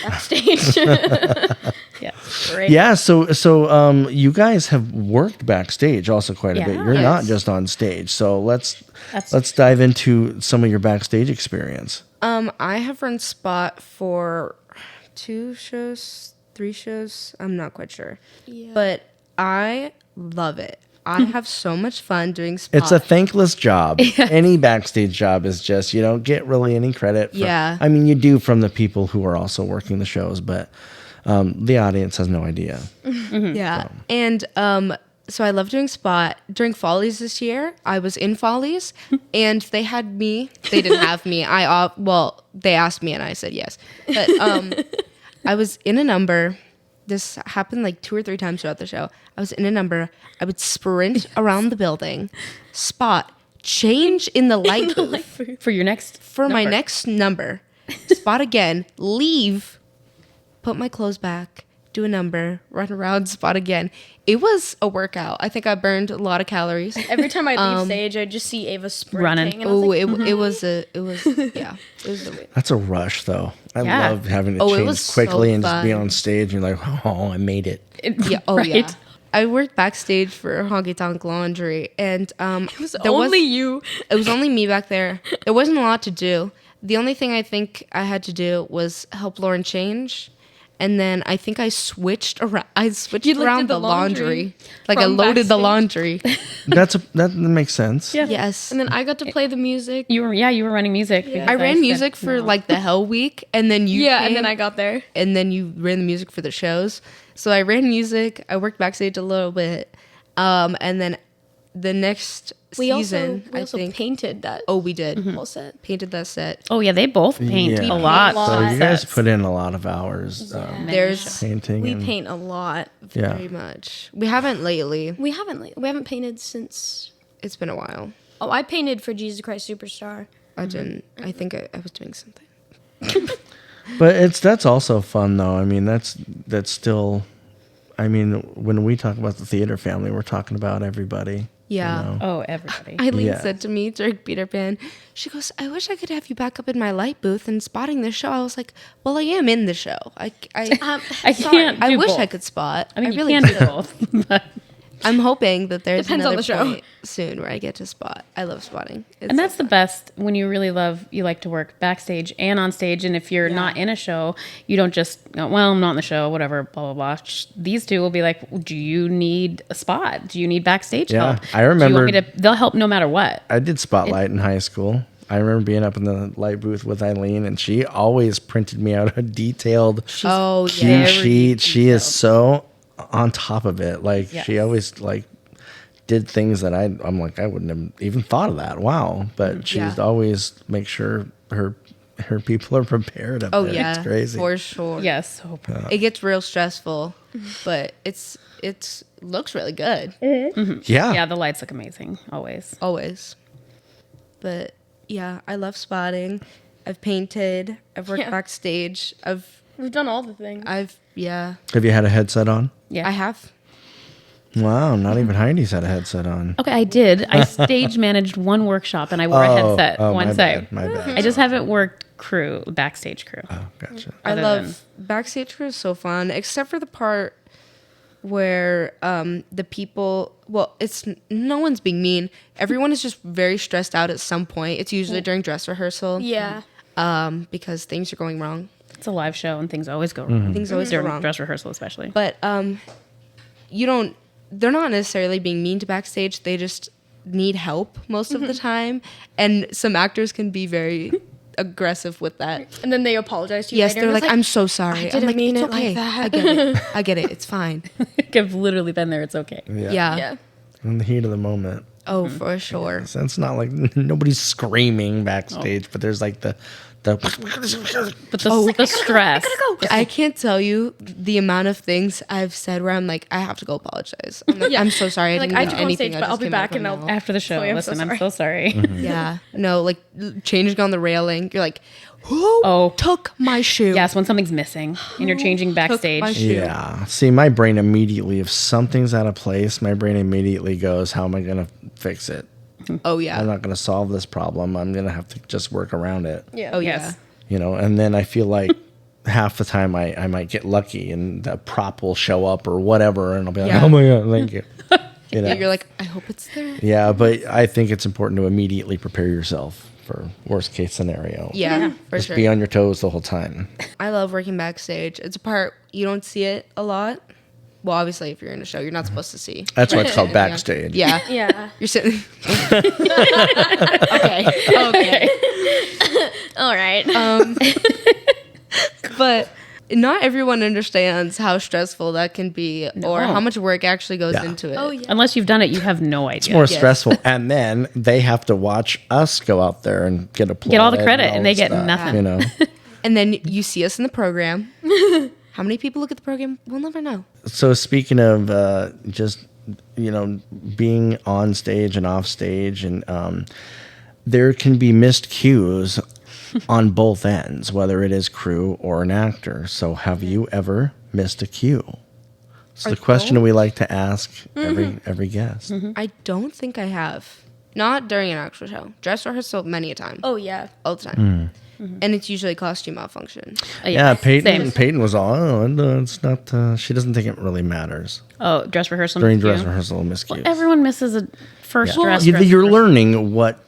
Backstage. yeah. Great. Yeah, so you guys have worked backstage also quite a bit. Yeah. You're not Yes. just on stage. So let's That's- dive into some of your backstage experience. I have run Spot for 2 shows, 3 shows. I'm not quite sure. Yeah. But I love it. I have so much fun doing Spot. It's a thankless job. Any backstage job is just, you don't get really any credit. Yeah. I mean, you do from the people who are also working the shows, but the audience has no idea. Yeah. And so I love doing Spot. During Follies this year, I was in Follies and they had me. They didn't have me. They asked me and I said yes. But I was in a number. This happened like 2 or 3 times throughout the show. I was in a number. I would sprint around the building, Spot, change in the light booth For your next for my number. next number, Spot again, leave, put my clothes back, do a number, run around, Spot again. It was a workout. I think I burned a lot of calories. Every time I leave stage, I just see Ava sprinting. Running. And I was Oh, like, it was yeah. It was a, That's a rush, though. I Yeah. love having to Oh, it change was quickly so and just be fun. on stage. And you're like, oh, I made it. yeah. Oh Right. yeah. I worked backstage for Honky Tonk Laundry, and it was only you. It was only me back there. There wasn't a lot to do. The only thing I think I had to do was help Lauren change. And then I think I switched around. I switched You lifted around the the laundry laundry. Like I from loaded the backstage? laundry. That makes sense. Yeah. Yes. And then I got to play the music. You were running music. because I ran said music for no. like the Hell Week, and then you Yeah, and came, then I got there. and then you ran the music for the shows. So I ran music. I worked backstage a little bit, and then the next We season, also I think. painted that Oh, we did. whole set. Painted that set. Oh yeah, they both paint Yeah. a lot. lot. So Lot. you guys Sets. put in a lot of hours There's painting. We and- paint a lot. Yeah. very much. We haven't lately. We haven't painted since. It's been a while. Oh, I painted for Jesus Christ Superstar. I didn't. I think I was doing something. But that's also fun though. I mean, that's still. I mean, when we talk about the theater family, we're talking about everybody. Yeah. know? Oh, everybody. Eileen Yeah. said to me during Peter Pan, she goes, I wish I could have you back up in my light booth and spotting the show. I was like, well, I am in the show. I sorry. can't. I do wish both. I could spot. I mean, you really can do both. But, I'm hoping that there's Depends on another the show. point soon where I get to spot. I love spotting. It's and that's so the best when you really love. You like to work backstage and on stage. And if you're not in a show, you don't just go, well, I'm not in the show, whatever, blah blah blah. These two will be like, do you need a spot? Do you need backstage Yeah, help? I Do you remember- want me to, they'll help no matter what. I did Spotlight in high school. I remember being up in the light booth with Eileen, and she always printed me out a detailed Oh, cue yeah. sheet. She is so on top of it. Like Yes. she always like did things that I'm like I wouldn't have even thought of that. Wow, but she's Yeah. always make sure her people are prepared. Up Oh there. yeah, It's crazy. for sure. Yes. So proud. It gets real stressful, but it's looks really good Yeah, Yeah, the lights look amazing always. always. But yeah, I love spotting. I've painted. I've worked Yeah. backstage. We've done all the things. Yeah, Have you had a headset on? Yeah. I have. Wow, not even Heidi's had a headset on. Okay, I did. I stage managed one workshop and I wore a headset my one time. bad, my bad. I just haven't worked backstage crew. Oh, gotcha. I Other love backstage crew is so fun, except for the part where the people. Well, it's no one's being mean. Everyone is just very stressed out at some point. It's usually during dress rehearsal. Yeah. Because things are going wrong. It's a live show and things always go wrong. Things always go During wrong. dress rehearsal, especially. But you don't. They're not necessarily being mean to backstage. They just need help most of the time, and some actors can be very aggressive with that. And then they apologize to you Yes, later. they're and like, it's "I'm so sorry." I I'm didn't like, mean "It's it like okay. that." I get it. I get it. It's fine. I've literally been there. It's okay. Yeah. Yeah. In the heat of the moment. Oh, for sure. So it's not like nobody's screaming backstage, but there's like the But the stress. I can't tell you the amount of things I've said where I'm like, I have to go apologize. I'm like, Yeah. I'm so sorry. I Like, didn't I mean have to go on anything. stage, I but I'll just be came out back of and my I'll- mouth. After the show, Chloe, I'm so listen, I'm sorry. so sorry. Yeah. No, like changing on the railing. You're like, who Oh. took my shoe? Yes, when something's missing and you're changing backstage. my shoe? yeah. See, my brain immediately, if something's out of place, my brain immediately goes, "How am I gonna fix it? Oh yeah. I'm not gonna solve this problem. I'm gonna have to just work around it." Yeah. Oh Yes. yeah. And then I feel like half the time I might get lucky and the prop will show up or whatever, and I'll be like, Yeah. "Oh my god, thank you." You know? Yeah, you're like, I hope it's there. Yeah, but I think it's important to immediately prepare yourself for worst case scenario. Yeah, for Just sure. be on your toes the whole time. I love working backstage. It's a part you don't see it a lot. Well, obviously, if you're in a show, you're not supposed to see. That's why it's called Yeah. backstage. Yeah. Yeah. You're sitting. Okay. Okay. All right. But not everyone understands how stressful that can be or how much work actually goes Yeah. into it. Oh yeah. Unless you've done it, you have no idea. It's more Yes. stressful. And then they have to watch us go out there and get applauded. Get all the credit, all and they the get stuff, nothing. You know? And then you see us in the program. How many people look at the program? We'll never know. So speaking of just, being on stage and off stage, and there can be missed cues on both ends, whether it is crew or an actor. So have you ever missed a cue? It's the question we like to ask every guest. I don't think I have. Not during an actual show. Dress rehearsal many a time. Oh yeah. All the time. And it's usually costume malfunction. Yeah, Same. Peyton was all, it's not, she doesn't think it really matters. Oh, dress rehearsal. During miss dress cue? rehearsal, miss cues. Everyone misses a first Yeah. dress. You're rehearsal. learning what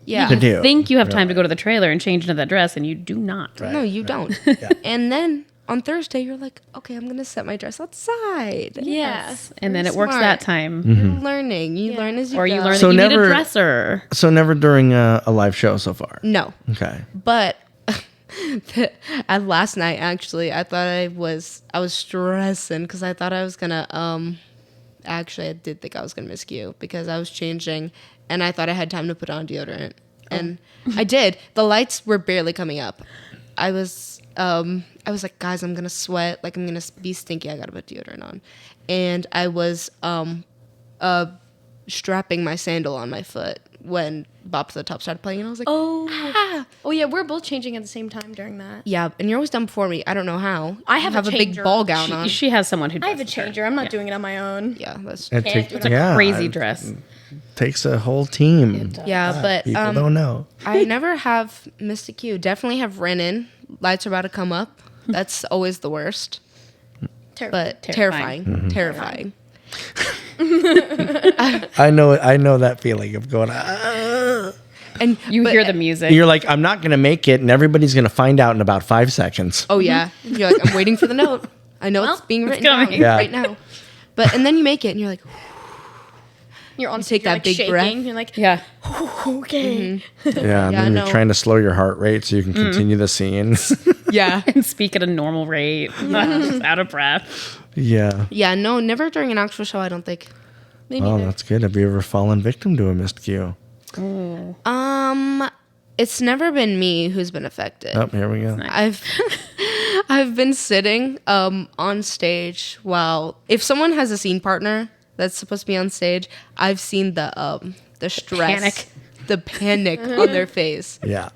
Yeah. to do. Think you have time to go to the trailer and change into that dress, and you do not. No, you don't. And then on Thursday, you're like, okay, I'm going to set my dress outside. Yeah. And then it Very works smart. that time. You're learning. You Yeah. learn as you Or go. you learn So that you need never- a dresser. So never during a live show so far. No. Okay. But at last night, actually, I thought I was stressing because I thought I was going to, actually, I did think I was going to miss you because I was changing and I thought I had time to put on deodorant. And I did. The lights were barely coming up. I was like, guys, I'm gonna sweat. Like I'm gonna be stinky. I gotta put deodorant on. And I was strapping my sandal on my foot when Bop to the Top started playing, and I was like, Oh yeah, we're both changing at the same time during that. yeah, and you're always done before me. I don't know how. I have a big changer. ball gown on. She has someone who I have a does her. changer. I'm not Yeah. doing it on my own. Yeah, that's It Can't do it. Crazy dress. takes a whole team. yeah, but People don't know. I never have missed a cue. Definitely have ran in. Lights are about to come up. That's always the worst. But Terrifying. terrifying. I know that feeling of going. And You but- hear the music. You're like, I'm not gonna make it, and everybody's gonna find out in about 5 seconds. Oh yeah, you're like, I'm waiting for the note. I know it's being written down coming. Yeah. right now. But and then you make it, and you're like, You're on take stage, you're, that like, big shaking. breath. You're like, yeah. okay. Yeah, and Yeah, then you're no. trying to slow your heart rate so you can continue the scene. yeah, And speak at a normal rate. Just out of breath. Yeah. yeah. No, never during an actual show. I don't think. Me Oh, neither. that's good. Have you ever fallen victim to a missed cue? It's never been me who's been affected. Oh, here we go. I've I've been sitting on stage while if someone has a scene partner that's supposed to be on stage, I've seen the stress, the panic on their face. Yeah.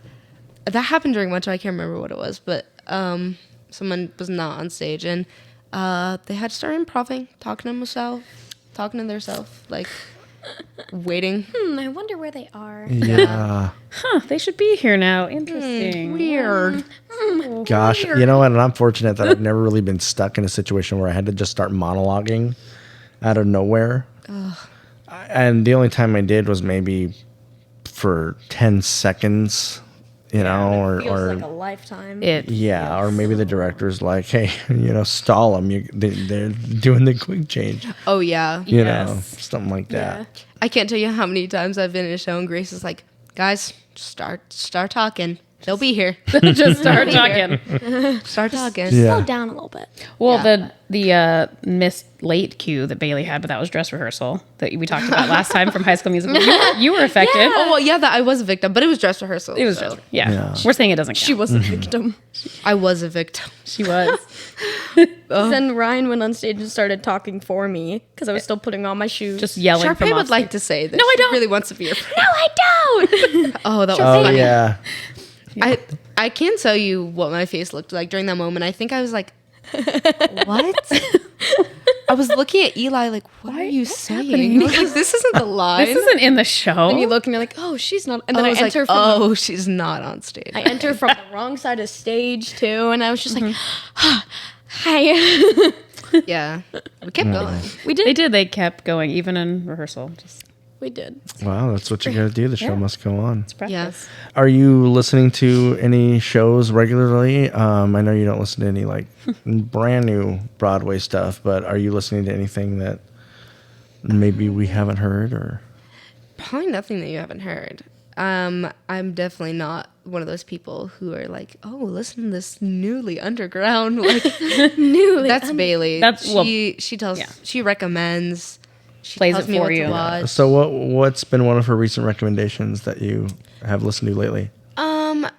That happened during one show. I can't remember what it was, but someone was not on stage and they had to start improving, talking to themselves, like waiting. I wonder where they are. Yeah. Huh, they should be here now. Interesting. Weird. Gosh, you know what? And I'm fortunate that I've never really been stuck in a situation where I had to just start monologuing out of nowhere. And the only time I did was maybe for 10 seconds, you know, Feels or like a lifetime. yeah, or maybe the director's like, hey, stall them. They're doing the quick change, Oh yeah. you Yes. know, something like that. I can't tell you how many times I've been in a show and Grace is like, guys, start talking. They'll be here. Just start talking. Start talking. Yeah. Slow down a little bit. Well, Yeah. the missed late cue that Bailey had, but that was dress rehearsal that we talked about last time from High School Musical. You were affected. Oh well, yeah, that I was a victim, but it was dress rehearsal. It was so just, yeah. Yeah. We're saying it doesn't count. She was a victim. I was a victim. She was. Then Ryan went on stage and started talking for me because I was still putting on my shoes. Just yelling from Sharpay off would like stage. to say that. No, I she don't. really wants to be your friend. no, I don't. Oh, that was Oh, funny. yeah. I can't tell you what my face looked like during that moment. I think I was like, what? I was looking at Eli like, what are you saying? I was like, this isn't the line. This isn't in the show. And you look and you're like, oh, she's not. And then I I was enter like, from oh, she's not on stage. I enter from the wrong side of stage too, and I was just like, hi. Yeah. We kept going. We did. They did. They kept going, even in rehearsal. Just We did. Wow, that's what you got to do. The show Yeah. must go on. practice. Are you listening to any shows regularly? I know you don't listen to any like brand new Broadway stuff, but are you listening to anything that maybe we haven't heard or? Probably nothing that you haven't heard. I'm definitely not one of those people who are like, oh, listen to this newly underground. Like, Newly. that's Bailey. That's- well, she tells, yeah. she recommends, she Plays tells it me for what you. to watch. So what's been one of her recent recommendations that you have listened to lately?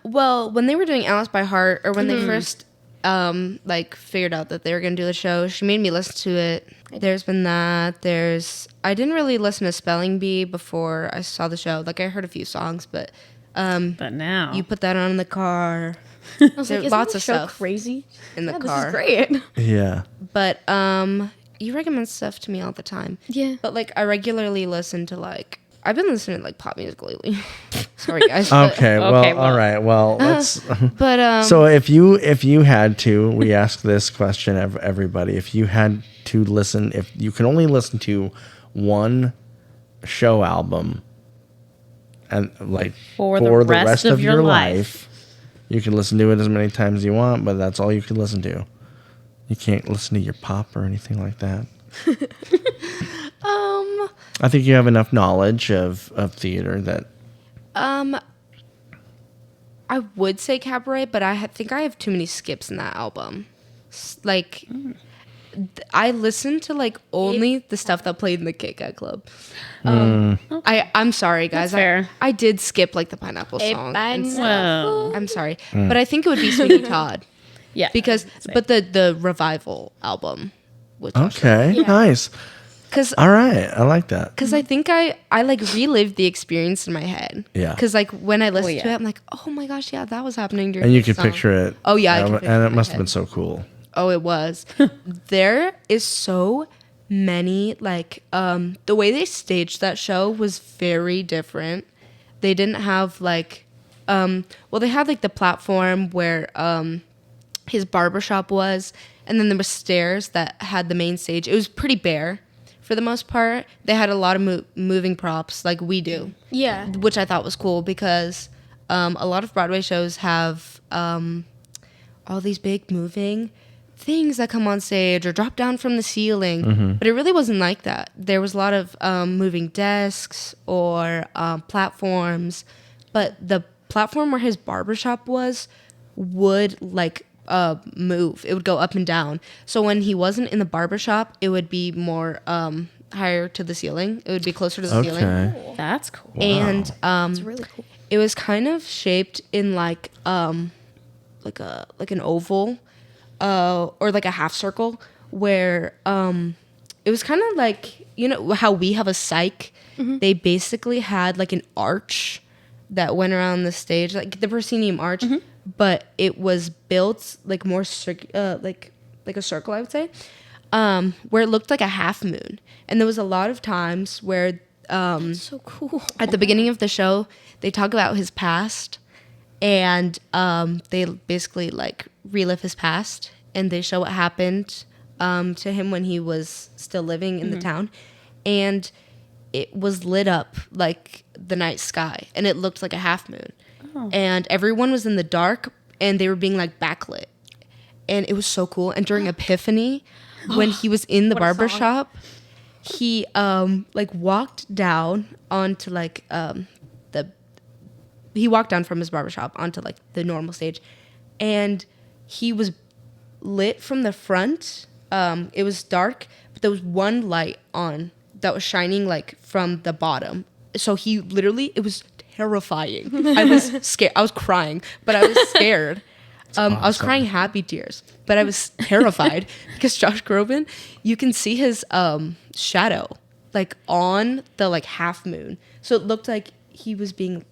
Well, when they were doing Alice by Heart, or when they first like figured out that they were gonna do the show, she made me listen to it. There's been that. I didn't really listen to Spelling Bee before I saw the show. Like I heard a few songs, but But now. you put that on in the car. I was There- like, isn't lots the of show stuff crazy? in the Yeah, car. this is great. Yeah. But you recommend stuff to me all the time. Yeah. But like I regularly listen to like I've been listening to like pop music lately. Sorry guys. but- Okay. Well, Okay, all right. Well, let's. But So if you had to, we ask this question of everybody. If you had to listen, if you can only listen to one show album, and like For the rest of your life. you can listen to it as many times as you want, but that's all you can listen to. You can't listen to your pop or anything like that. I think you have enough knowledge of theater that. I would say Cabaret, but think I have too many skips in that album. Like, I listened to like only the stuff that played in the Kit Kat Club. I'm sorry, guys. That's fair. I did skip like the Pineapple song. and stuff. Well, I'm sorry, but I think it would be Sweeney Todd yeah. because, but the revival album. Which Okay, nice. Because All right, I like that. I think I like relived the experience in my head. Yeah. Because like when I listened to yeah. it, I'm like, oh my gosh, yeah, that was happening during And you this could song. picture it. Oh yeah, I can picture and it it in my must have head. been so cool. Oh, it was. There is so many like the way they staged that show was very different. They didn't have like well, they had like the platform where his barbershop was, and then there was stairs that had the main stage. It was pretty bare for the most part. They had a lot of moving props like we do, Yeah. which I thought was cool because a lot of Broadway shows have all these big moving things that come on stage or drop down from the ceiling, but it really wasn't like that. There was a lot of moving desks or platforms, but the platform where his barbershop was would like move. It would go up and down. So when he wasn't in the barbershop, it would be more higher to the ceiling. It would be closer to the ceiling. Okay. That's cool. And It's really cool. it was kind of shaped in like an oval or like a half circle where it was kind of like, you know how we have a psych. They basically had like an arch that went around the stage, like the proscenium arch, but it was built like more like a circle, I would say, where it looked like a half moon. And there was a lot of times where So cool. at the beginning of the show, they talk about his past, and they basically like relive his past, and they show what happened to him when he was still living in the town, and it was lit up like the night sky, and it looked like a half moon, and everyone was in the dark, and they were being like backlit, and it was so cool. And during Epiphany, when he was in the What a barber song. shop, he like walked down onto like he walked down from his barbershop onto like the normal stage, and he was lit from the front. It was dark, but there was one light on that was shining like from the bottom. So he literally, it was terrifying. I was scared. I was crying, but I was scared. I was awesome. crying happy tears, but I was terrified because Josh Groban, you can see his shadow like on the like half moon. So it looked like he was being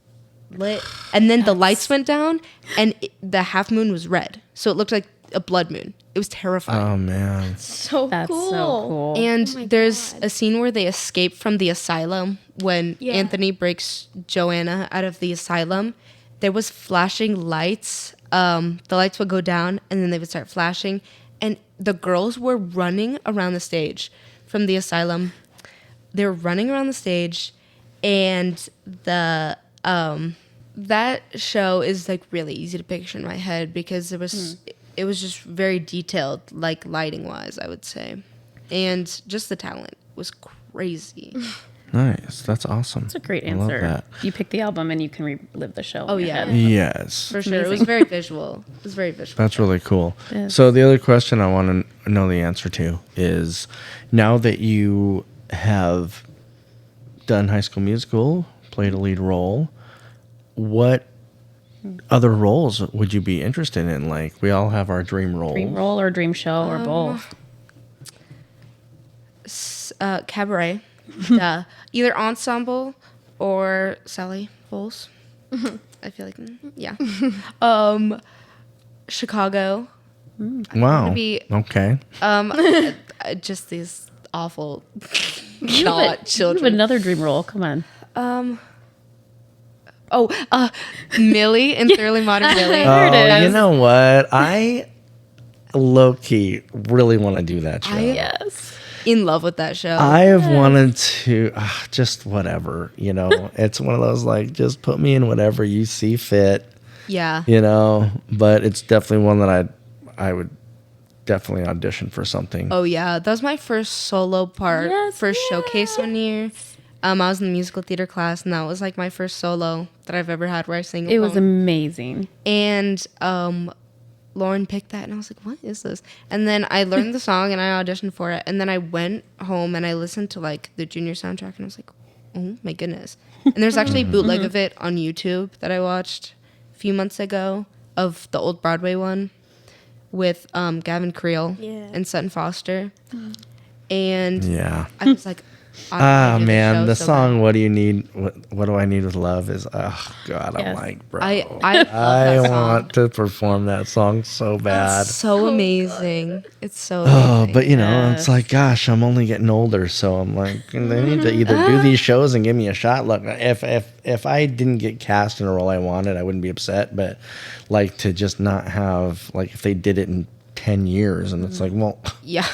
lit, and then the lights went down, and the half moon was red. So it looked like a blood moon. It was terrifying. Oh man. So That's cool. so cool. And Oh my there's God. a scene where they escape from the asylum when Yeah. Anthony breaks Joanna out of the asylum. There was flashing lights. The lights would go down, and then they would start flashing. And the girls were running around the stage from the asylum. They were running around the stage, and the that show is like really easy to picture in my head because it was just very detailed, like lighting wise, I would say, and just the talent was crazy. Nice. That's awesome. That's a great I love answer. that. You pick the album and you can relive the show. Oh, in your yeah. head. Yes. For sure, it was Amazing. very visual. It was very visual. That's really cool. Yes. So the other question I want to know the answer to is, now that you have done High School Musical, played a lead role, what other roles would you be interested in? Like, we all have our dream roles. Dream role or dream show or both. Cabaret, duh. Either ensemble or Sally Bowles. I feel like, yeah. Chicago. Wow. be- Okay. Just these awful You not have children. another dream role. Come on. Millie in Thoroughly Modern Millie. There it Oh, is. you know what? I low key really want to do that show. Yes. In love with that show. I have wanted to, just whatever, you know. It's one of those like, just put me in whatever you see fit, yeah. you know. But it's definitely one that I would definitely audition for something. Oh yeah, that was my first solo part, Yes, first showcase one year. I was in the musical theater class, and that was like my first solo that I've ever had where I sang. It was alone. amazing. And Lauren picked that, and I was like, "What is this?" And then I learned the song, and I auditioned for it. And then I went home and I listened to like the junior soundtrack, and I was like, "Oh my goodness!" And there's actually a bootleg of it on YouTube that I watched a few months ago of the old Broadway one with Gavin Creel Yeah. and Sutton Foster. And Yeah. I was like, I Ah, wanna do man, show the so song bad. "What Do You Need? What Do I Need with Love?" is, oh God, I'm Yes. like, bro, I love I that song. want to perform that song so bad. So amazing. It's so Oh, amazing. but you know, it's Yes. like, gosh, I'm only getting older, so I'm like, they need to either do these shows and give me a shot. Look, if I didn't get cast in a role I wanted, I wouldn't be upset. But like to just not have, like, if they did it in 10 years, and it's like, well, Yeah.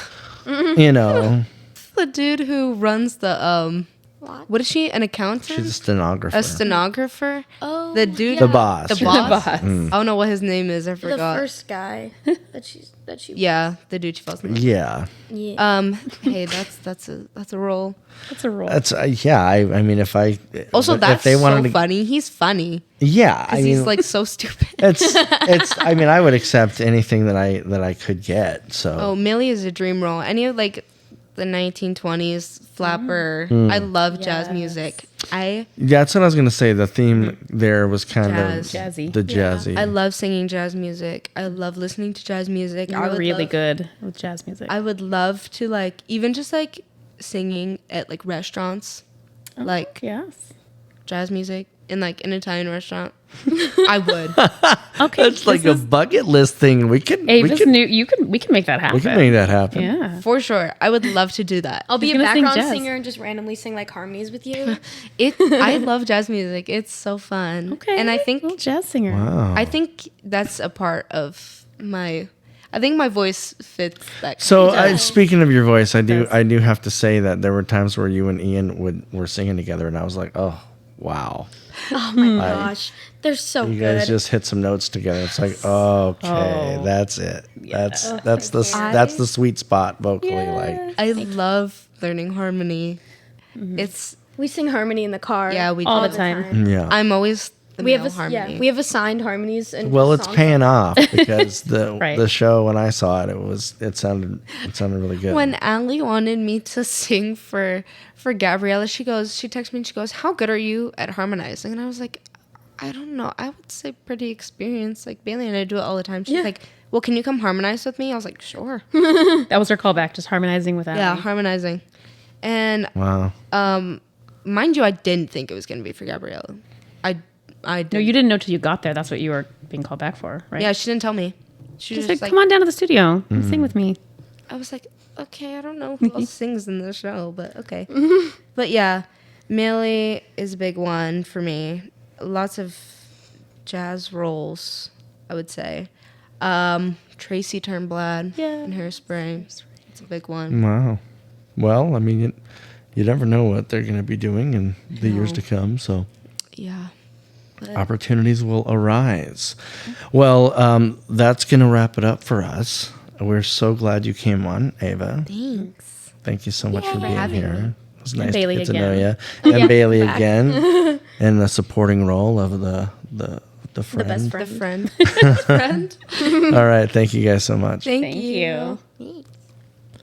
you know, The dude who runs the what is she? An accountant? she's a stenographer. A stenographer? Oh, The dude, The boss. The The boss. boss. I don't know what his name is. I the forgot. first guy that she. Yeah, the dude she falls in love. Yeah, Yeah. Hey, that's a role. That's a role. that's yeah. I mean, if I Also, if that's they so wanted to, funny. He's funny yeah, I because mean, he's like so stupid. it's. I mean, I would accept anything that I could get. So Oh, Millie is a dream role. Any of like the 1920s flapper. Hmm. I love jazz Yes. music. that's what I was gonna say. The theme there was kind Jazz. of Jazzy. the jazzy. I love singing jazz music. I love listening to jazz music. I You're would really love- good with jazz music. I would love to like even just like singing at like restaurants, like Yes. jazz music in like an Italian restaurant. I would. Okay. That's like a bucket list thing. We can Avis knew we can make that happen. we can make that happen. Yeah. For sure. I would love to do that. I'll be He's a gonna sing background jazz. singer and just randomly sing like harmonies with you. I love jazz music. It's so fun. Okay. And I think little jazz singer. Wow. I think that's a part of my I think my voice fits that. So kind of- speaking of your voice, I do have to say that there were times where you and Ian were singing together, and I was like, oh wow, Oh my gosh, they're so you good. guys just hit some notes together. It's like, okay, Oh. that's it. That's the you. that's the sweet spot vocally. Yeah. Like I love learning harmony. It's we sing harmony in the car. yeah, we All do. the time. yeah. I'm always the We have male yeah, we have assigned harmonies and Well, it's songs. paying off because the Right. the show when I saw it, it sounded really good. When Allie wanted me to sing for Gabriella, she texted me and she goes, "How good are you at harmonizing?" And I was like, I don't know. I would say pretty experienced. Like Bailey and I do it all the time. She's Yeah. like, "Well, can you come harmonize with me?" I was like, "Sure." That was her callback, just harmonizing with Allie. Yeah, harmonizing. And wow. mind you, I didn't think it was going to be for Gabriella. I No, you didn't know till you got there. That's what you were being called back for, right? Yeah, she didn't tell me. She She's was like, just like, come on down to the studio and sing with me. I was like, okay, I don't know who else sings in the show, but okay. But yeah, Millie is a big one for me. Lots of jazz roles, I would say. Tracy Turnblad in Hairspray. It's a big one. Wow. Well, I mean, you never know what they're going to be doing in the years to come. So Yeah. opportunities will arise. Well, that's going to wrap it up for us. We're so glad you came on, Ava. Thanks. Thank you so much for being having here. It was nice to Bailey get to know again. you. And Bailey again in the supporting role of the friend. best The friend. friend. Friend. All right. Thank you guys so much. Thank Thank you. you.